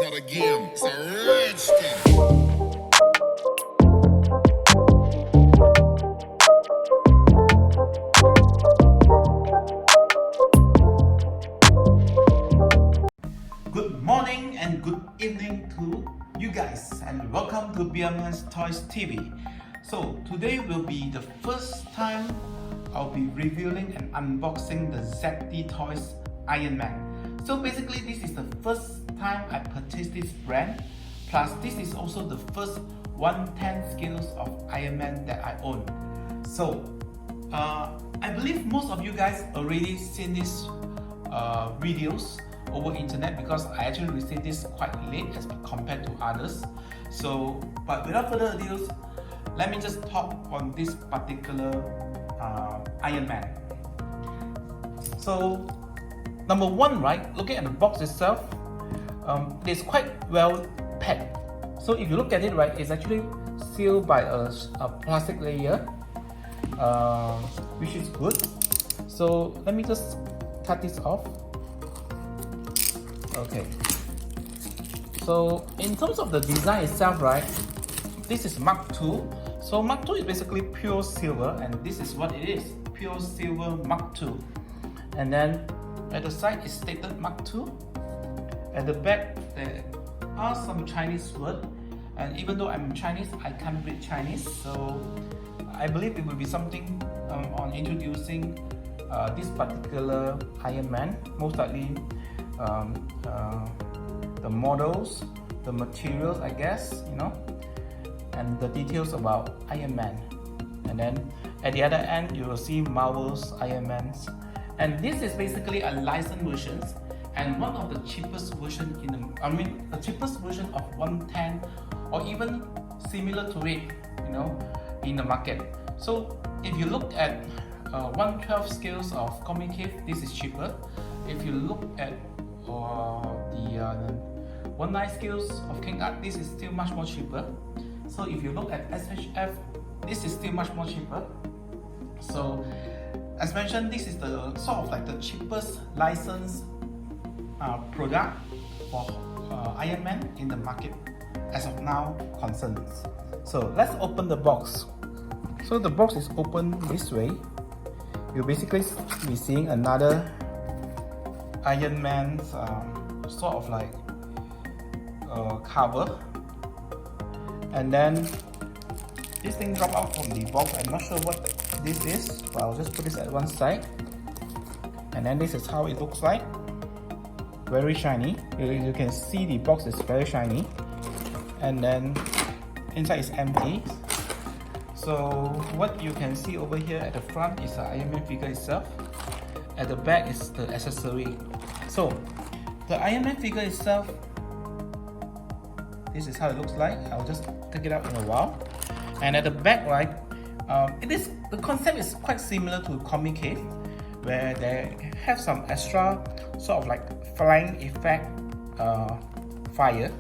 not a game, it's a rich thing. Good morning and good evening to you guys, and welcome to Beaman ToysTV. So today will be the first time I'll be reviewing and unboxing the ZD Toys Ironman. So basically this is the first time I purchased this brand, plus this is also the first 110 scales of Ironman that I own. So I believe most of you guys already seen these videos over internet, because I actually received this quite late as compared to others. So but without further ado, let me just talk on this particular Ironman. So number one, right, looking at the box itself, it is quite well packed. So if you look at it, right, it's actually sealed by a plastic layer, which is good. So let me just cut this off. Okay, so in terms of the design itself, right, this is Mark II. So Mark II is basically pure silver, and this is what it is, pure silver Mark II. And then at the side is stated Mark II. At the back there are some Chinese words, and even though I'm Chinese, I can't read Chinese, so I believe it will be something on introducing this particular Ironman, most likely the models, the materials, I guess, you know, and the details about Ironman. And then at the other end you will see Marvel's Ironmans, and this is basically a licensed version and one of the cheapest version in the cheapest version of 110 or even similar to it, you know, in the market. So if you look at 112 scales of Comic Cave, this is cheaper. If you look at the 19 scales of King Art, this is still much more cheaper. So if you look at SHF, this is still much more cheaper. So as mentioned, this is the sort of like the cheapest licensed product for Ironman in the market as of now concerns. So let's open the box. So the box is open this way. You'll basically be seeing another Ironman's sort of like cover, and then this thing dropped out from the box. I'm not sure what this is, but I'll just put this at one side, and then this is how it looks like. Very shiny. You can see the box is very shiny, and then inside is empty. So what you can see over here at the front is the Ironman figure itself. At the back is the accessory. So the Ironman figure itself, this is how it looks like. I'll just take it out in a while. And at the back, right, the concept is quite similar to Comic Cave, where they have some extra sort of like flying effect fire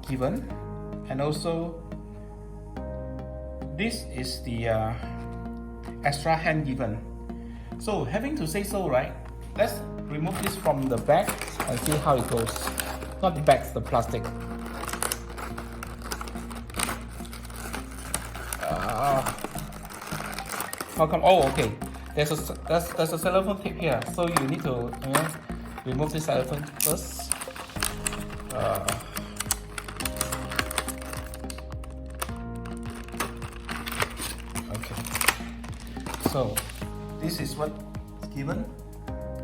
given, and also this is the extra hand given. So having to say so, right, let's remove this from the bag and see how it goes. Not the bags, the plastic. How come? Oh, okay. There's a cellophane tape here, so you need to, you know, remove this cellophane first. Okay. So this is what's given.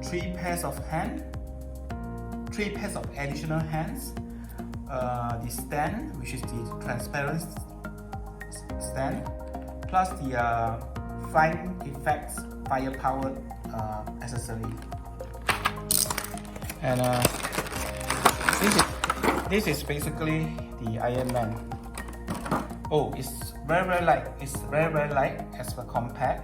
3 pairs of hands, 3 pairs of additional hands, the stand, which is the transparent stand, plus the flying effects fire-powered accessory. And this is basically the Ironman. Oh, it's very light. It's very light as compared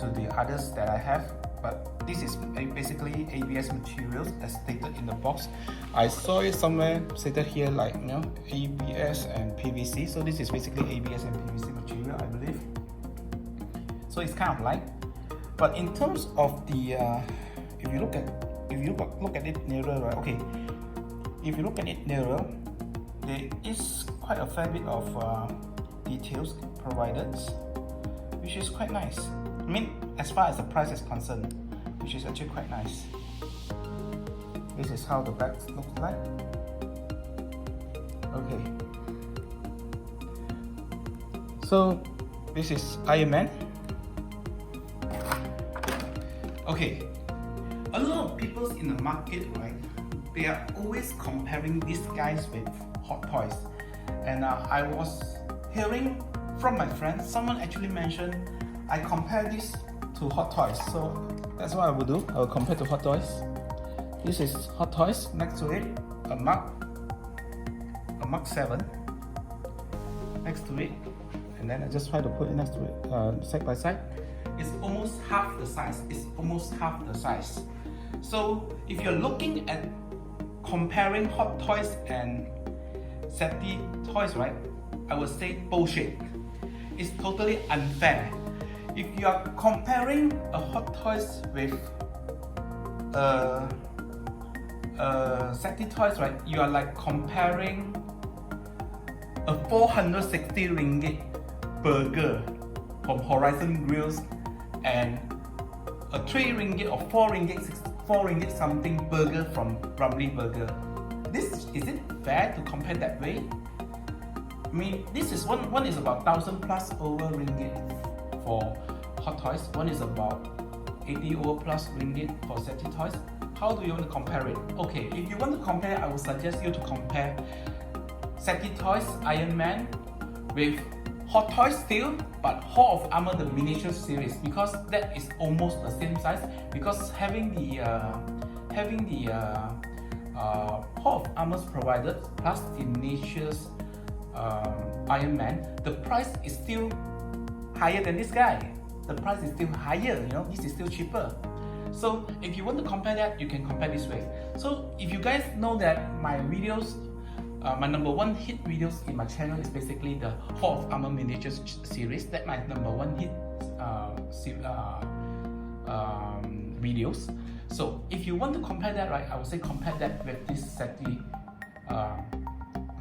to the others that I have. But this is basically ABS materials as stated in the box. I saw it somewhere stated here, like, you know, ABS and PVC. So this is basically ABS and PVC material, I believe. So it's kind of light. But in terms of the if you look at it nearer, right? Okay, if you look at it nearer, there is quite a fair bit of details provided, which is quite nice. I mean, as far as the price is concerned, which is actually quite nice. This is how the back looks like. Okay. So this is Ironman. Okay. A lot of people in the market, right? They are always comparing these guys with Hot Toys, and I was hearing from my friends, someone actually mentioned I compare this to Hot Toys, so that's what I will do. I will compare to Hot Toys. This is Hot Toys. Next to it, a Mark 7 next to it, and then I just try to put it next to it side by side. It's almost half the size. So if you're looking at comparing Hot Toys and Seti Toys, right, I would say bullshit. It's totally unfair. If you are comparing a Hot Toys with Seti Toys, right, you are like comparing a 460 ringgit burger from Horizon Grills and a 3 ringgit or 4 ringgit something burger from Brumley Burger. Is it fair to compare that way? I mean, this is one is about 1,000 plus over ringgit for Hot Toys. One is about 80 over plus ringgit for Seti Toys. How do you want to compare it? Okay, if you want to compare, I would suggest you to compare Seti Toys Ironman with Hot Toys still, but Hall of Armor the miniature series, because that is almost the same size. Because having the Hall of Armors provided plus the miniatures Ironman, the price is still higher than this guy. The price is still higher, you know, this is still cheaper. So if you want to compare that, you can compare this way. So if you guys know that my videos, my number one hit videos in my channel is basically the Hall of Armor miniatures series. That's my number one hit videos. So if you want to compare that, right, I would say compare that with this Seti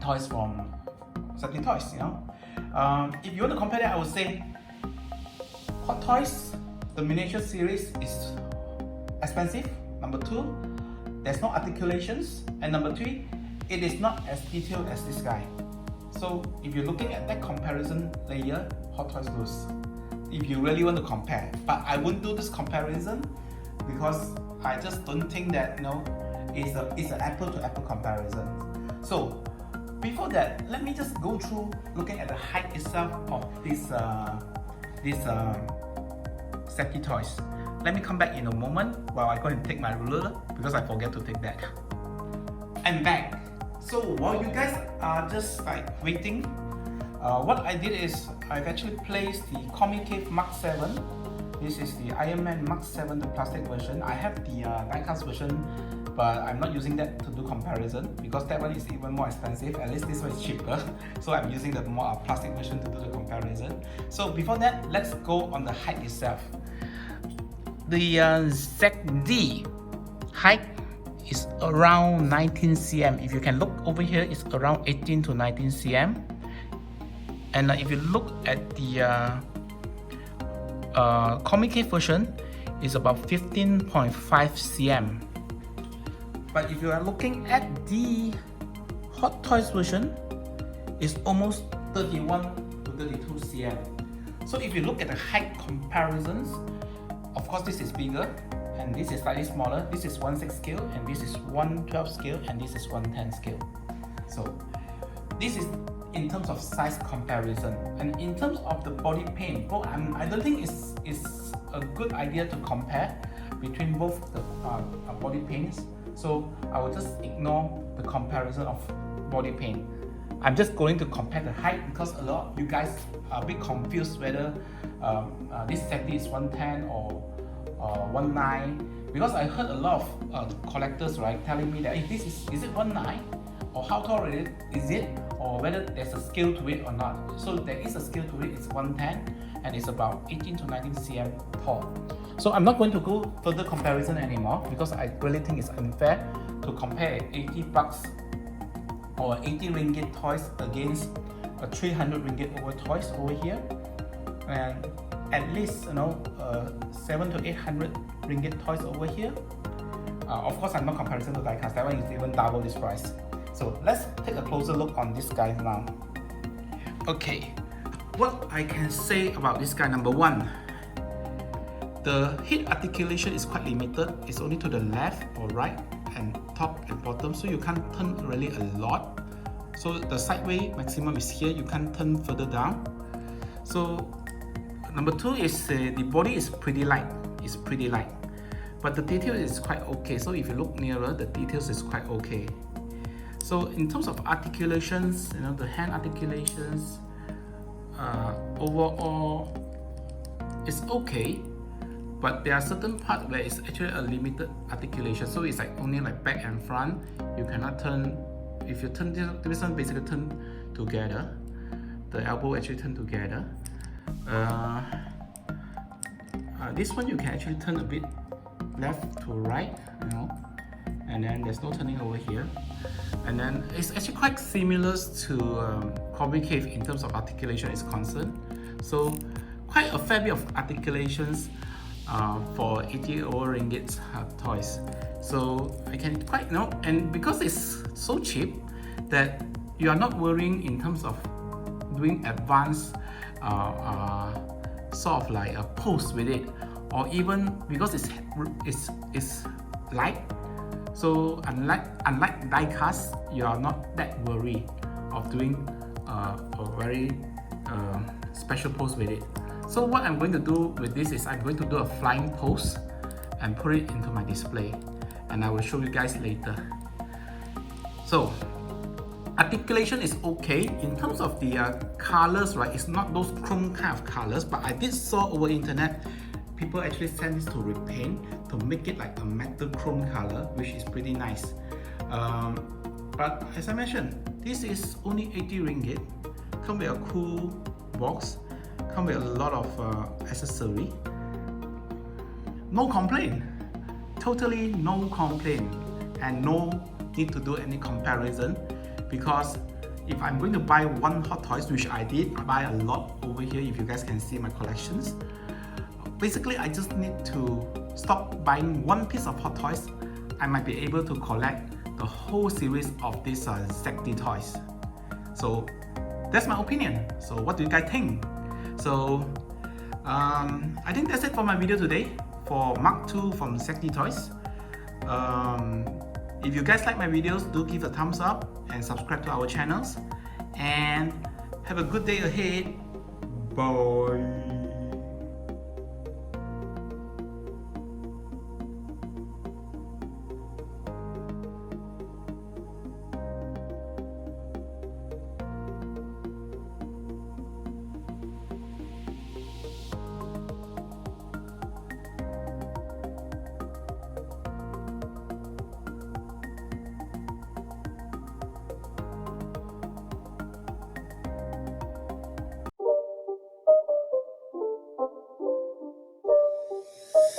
Toys from Seti Toys, you know. If you want to compare that, I would say Hot Toys, the miniature series, is expensive. Number 2, there's no articulations, and number 3, it is not as detailed as this guy. So if you're looking at that comparison layer, Hot Toys lose. If you really want to compare, but I wouldn't do this comparison because I just don't think that, you know, it's an apple to apple comparison. So before that, let me just go through looking at the height itself of this Seti Toys. Let me come back in a moment while I go and take my ruler because I forget to take that. I'm back. So while you guys are just like waiting, what I did is I've actually placed the Comic Cave Mark 7. This is the Ironman Mark 7, the plastic version. I have the die-cast version, but I'm not using that to do comparison because that one is even more expensive. At least this one is cheaper. So I'm using the more plastic version to do the comparison. So before that, let's go on the height itself. The ZD height is around 19 cm. If you can look over here, it's around 18 to 19 cm. And if you look at the Comic Cave version, is about 15.5 cm. But if you are looking at the Hot Toys version, it's almost 31 to 32 cm. So if you look at the height comparisons, of course this is bigger and this is slightly smaller. This is 1/6 scale and this is 1/12 scale and this is 1/10 scale. So this is in terms of size comparison, and in terms of the body paint, well, I don't think it's a good idea to compare between both the body paints. So I will just ignore the comparison of body paint. I'm just going to compare the height because a lot of you guys are a bit confused whether this Seti is 110 or 19, because I heard a lot of collectors, right, telling me that if this is it 19 or how tall is it, or whether there's a scale to it or not. So there is a scale to it. It's 110 and it's about 18 to 19 cm tall. So I'm not going to go further comparison anymore because I really think it's unfair to compare 80 bucks or 80 ringgit toys against a 300 ringgit over toys over here, and at least 7 to 800 ringgit toys over here. Of course, I'm not comparison to diecast. That one is even double this price. So let's take a closer look on this guy now. Okay, what I can say about this guy, number one, the head articulation is quite limited. It's only to the left or right and top and bottom, so you can't turn really a lot. So the sideway maximum is here, you can't turn further down. So number two is the body is pretty light. It's pretty light, but the detail is quite okay. So if you look nearer, the details is quite okay. So in terms of articulations, the hand articulations, overall it's okay, but there are certain parts where it's actually a limited articulation. So it's like only like back and front. You cannot turn. If you turn this one, basically turn together. The elbow actually turn together. This one you can actually turn a bit left to right, and then there's no turning over here. And then it's actually quite similar to Corbin Cave in terms of articulation is concerned. So quite a fair bit of articulations for 80 over ringgit toys. So I can quite and because it's so cheap that you are not worrying in terms of doing advanced sort of like a pose with it, or even because it's light. So unlike die cast, you are not that worried of doing a very special pose with it. So what I'm going to do with this is I'm going to do a flying pose and put it into my display, and I will show you guys later. So articulation is okay. In terms of the colors, right, it's not those chrome kind of colors, but I did saw over internet people actually send this to repaint to make it like a metal chrome color, which is pretty nice. But as I mentioned, this is only 80 ringgit. Come with a cool box, come with a lot of accessory. No complaint, totally no complaint, and no need to do any comparison, because if I'm going to buy one Hot Toys, which I did buy a lot over here, if you guys can see my collections, basically I just need to stop buying one piece of Hot Toys. I might be able to collect the whole series of these ZD toys. So that's my opinion. So what do you guys think? So I think that's it for my video today for Mark II from ZD Toys. If you guys like my videos, do give a thumbs up and subscribe to our channels, and have a good day ahead. Bye.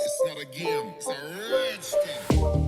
It's not a game, it's a rich thing.